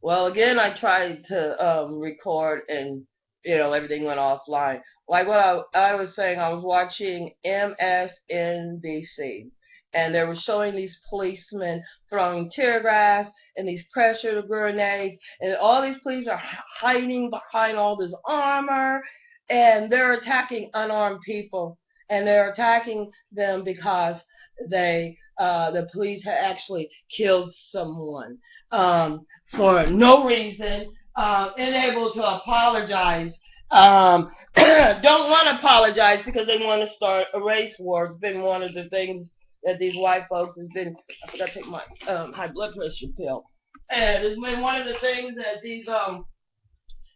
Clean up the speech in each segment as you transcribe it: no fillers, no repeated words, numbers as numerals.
Well, again, I tried to record, and everything went offline. Like what I was saying, I was watching MSNBC, and they were showing these policemen throwing tear gas and these pressure grenades, and all these police are hiding behind all this armor, and they're attacking unarmed people, and they're attacking them because the police had actually killed someone. For no reason, unable to apologize. Don't want to apologize because they want to start a race war. It's been one of the things that these white folks has been. I forgot to take my high blood pressure pill, and it's been one of the things that these.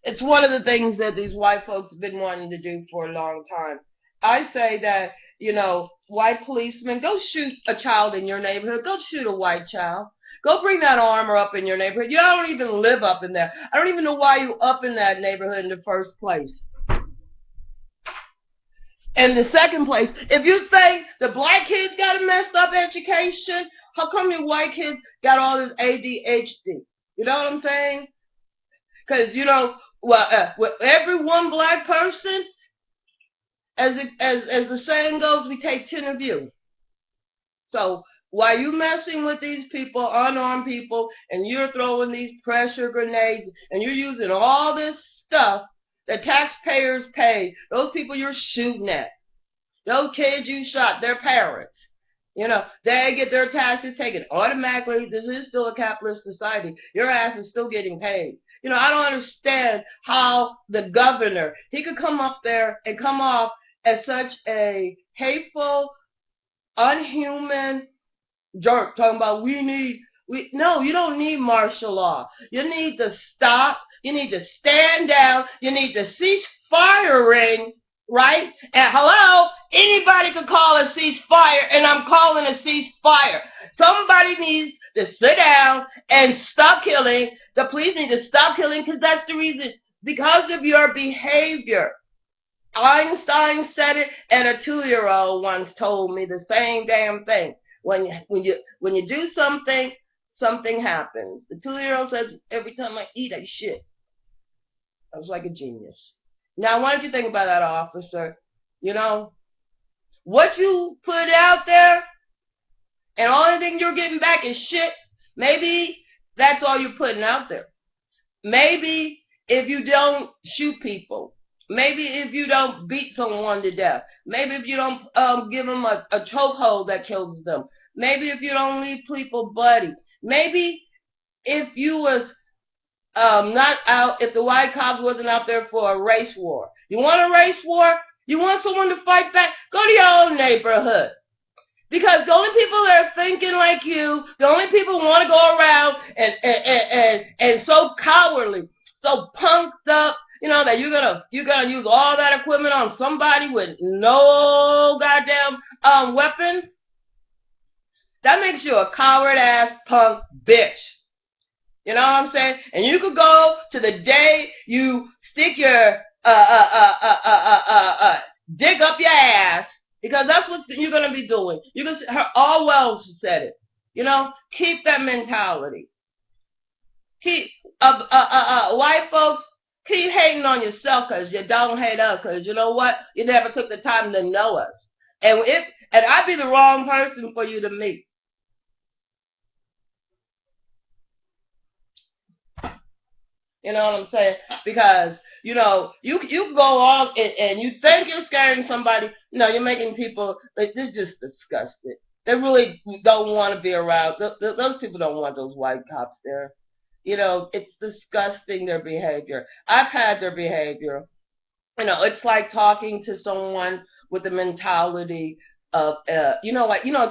It's one of the things that these white folks have been wanting to do for a long time. I say that white policemen, go shoot a child in your neighborhood. Go shoot a white child. Go bring that armor up in your neighborhood. You don't even live up in there. I don't even know why you up in that neighborhood in the first place. In the second place, if you think the black kids got a messed up education, how come your white kids got all this ADHD? You know what I'm saying? Because with every one black person, as the saying goes, we take 10 of you. So while you messing with these people, unarmed people, and you're throwing these pressure grenades, and you're using all this stuff that taxpayers pay, those people you're shooting at, those kids you shot, their parents, they get their taxes taken automatically. This is still a capitalist society. Your ass is still getting paid. I don't understand how the governor, he could come up there and come off as such a hateful, unhuman jerk talking about no, you don't need martial law. You need to stop. You need to stand down. You need to cease firing, right? And hello, anybody could call a ceasefire, and I'm calling a ceasefire. Somebody needs to sit down and stop killing. The police need to stop killing because that's the reason. Because of your behavior. Einstein said it, and a 2-year-old once told me the same damn thing. When you do something, something happens. The 2-year-old says, every time I eat, I shit. I was like a genius. Now, why don't you think about that, officer? What you put out there, and the only thing you're getting back is shit. Maybe that's all you're putting out there. Maybe if you don't shoot people, maybe if you don't beat someone to death, maybe if you don't give them a chokehold that kills them, maybe if you don't leave people bloody, maybe if you was not out, if the white cops wasn't out there for a race war. You want a race war? You want someone to fight back? Go to your own neighborhood. Because the only people that are thinking like you, the only people who want to go around and so cowardly, so punked up, that you're gonna use all that equipment on somebody with no goddamn weapons. That makes you a coward ass punk bitch. You know what I'm saying? And you could go to the day you stick your dick up your ass, because that's what you're gonna be doing. All Wells said it. Keep that mentality. Keep white folks. Keep hating on yourself because you don't hate us. Because you know what? You never took the time to know us. And I'd be the wrong person for you to meet. You know what I'm saying? Because you go on and you think you're scaring somebody. No, you're making people. They're just disgusted. They really don't want to be around. Those people don't want those white cops there. It's disgusting, their behavior. I've had their behavior. It's like talking to someone with the mentality of, a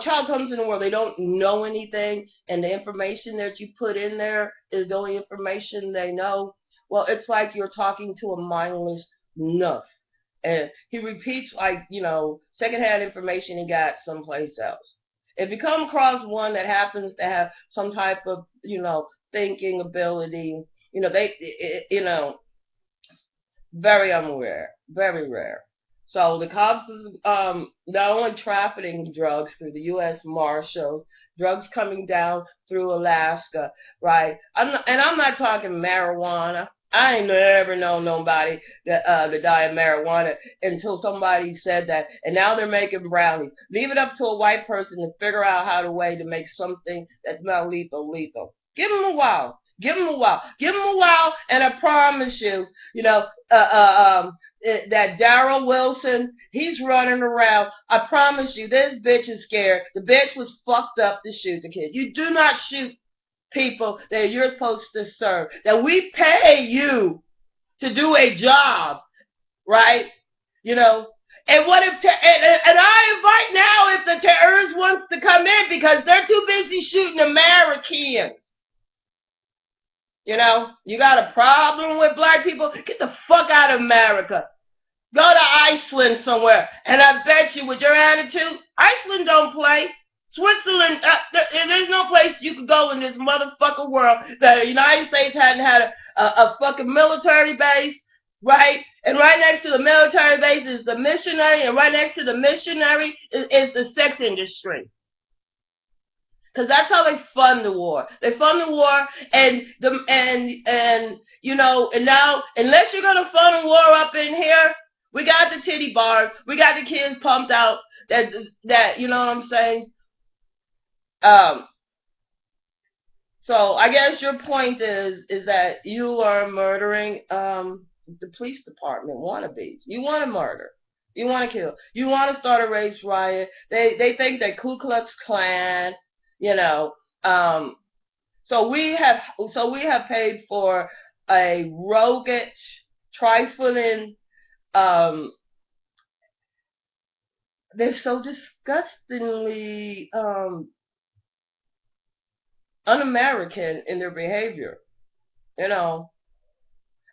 child comes in the world, they don't know anything, and the information that you put in there is the only information they know. Well, it's like you're talking to a mindless nuff. And he repeats secondhand information he got someplace else. If you come across one that happens to have some type of, thinking ability, very unrare, very rare. So the cops is not only trafficking drugs through the U.S. Marshals, drugs coming down through Alaska, right? I'm not talking marijuana. I ain't never known nobody that die of marijuana until somebody said that, and now they're making brownies. Leave it up to a white person to figure out how to make something that's not lethal. Give them a while. Give them a while. Give them a while, and I promise you, that Darrell Wilson, he's running around. I promise you, this bitch is scared. The bitch was fucked up to shoot the kid. You do not shoot people that you're supposed to serve. That we pay you to do a job, right? And what if and I invite now if the terrorist wants to come in because they're too busy shooting Americans. You got a problem with black people? Get the fuck out of America. Go to Iceland somewhere. And I bet you with your attitude, Iceland don't play. Switzerland, there's no place you could go in this motherfucking world that the United States hadn't had a fucking military base, right? And right next to the military base is the missionary, and right next to the missionary is the sex industry. Because that's how they fund the war. They fund the war, and now unless you're gonna fund a war up in here, we got the titty bars, we got the kids pumped out. That you know what I'm saying. So I guess your point is that you are murdering the police department wannabes. You want to murder. You want to kill. You want to start a race riot. They think that Ku Klux Klan. So we have paid for a roguish, trifling. They're so disgustingly un-American in their behavior. I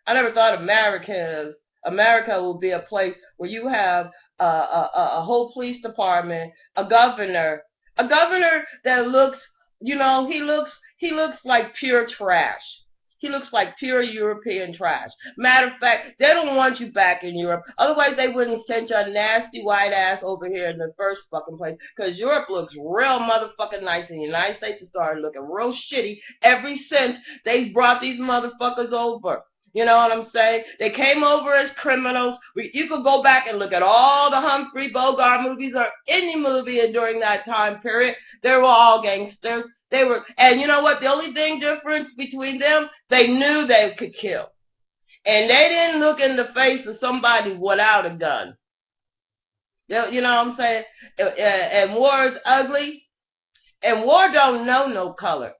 never thought America would be a place where you have a whole police department, a governor that looks, he looks like pure trash. He looks like pure European trash. Matter of fact, they don't want you back in Europe. Otherwise, they wouldn't send your nasty white ass over here in the first fucking place. Because Europe looks real motherfucking nice, and the United States has started looking real shitty ever since they brought these motherfuckers over. You know what I'm saying? They came over as criminals. You could go back and look at all the Humphrey Bogart movies or any movie during that time period. They were all gangsters. And you know what? The only difference between them, they knew they could kill. And they didn't look in the face of somebody without a gun. You know what I'm saying? And war is ugly. And war don't know no color.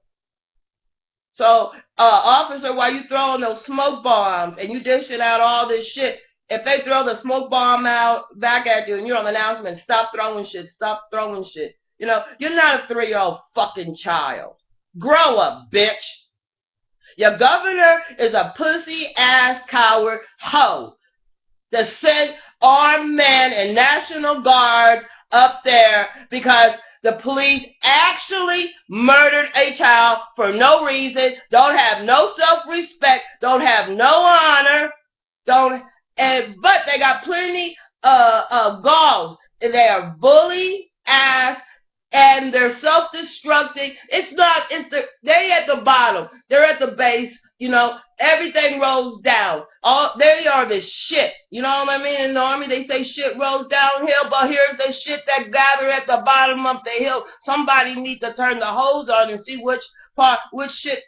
So, officer, while you throwing those smoke bombs and you dishing out all this shit, if they throw the smoke bomb out back at you and you're on the announcement, stop throwing shit. You're not a 3-year-old fucking child. Grow up, bitch. Your governor is a pussy-ass coward hoe that sent armed men and National Guards up there because the police actually murdered a child for no reason, don't have no self-respect, don't have no honor, but they got plenty of gall. They are bully-ass, and they're self-destructing. They at the bottom. They're at the base. Everything rolls down. They are the shit. You know what I mean? In the army, they say shit rolls downhill, but here's the shit that gather at the bottom of the hill. Somebody needs to turn the hose on and see which shit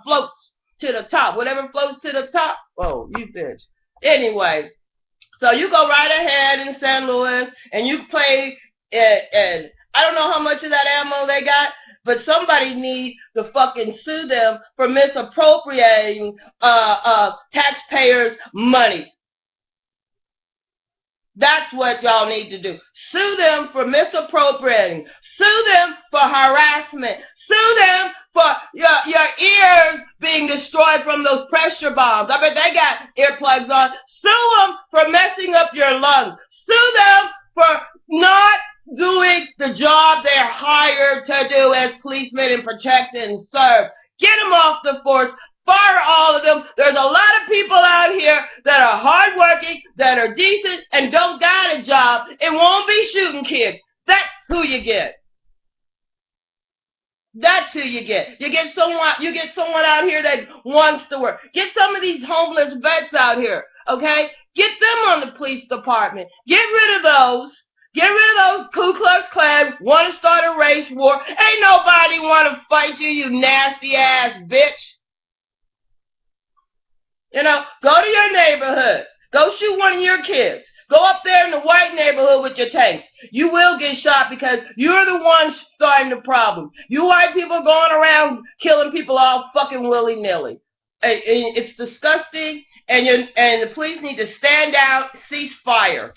floats to the top. Whatever floats to the top. Oh, you bitch. Anyway, so you go right ahead in St. Louis and you play and I don't know how much of that ammo they got, but somebody needs to fucking sue them for misappropriating taxpayers' money. That's what y'all need to do. Sue them for misappropriating. Sue them for harassment. Sue them for your ears being destroyed from those pressure bombs. I bet they got earplugs on. Sue them for messing up your lungs. Sue them for not doing the job they're hired to do as policemen and protect and serve. Get them off the force. Fire all of them. There's a lot of people out here that are hardworking, that are decent, and don't got a job and won't be shooting kids. That's who you get. That's who you get. You get someone out here that wants to work. Get some of these homeless vets out here, okay? Get them on the police department. Get rid of those. Get rid of those Ku Klux Klan, want to start a race war. Ain't nobody want to fight you, you nasty ass bitch. You know, go to your neighborhood. Go shoot one of your kids. Go up there in the white neighborhood with your tanks. You will get shot because you're the ones starting the problem. You white people going around killing people all fucking willy-nilly. It's disgusting, and the police need to stand out, cease fire.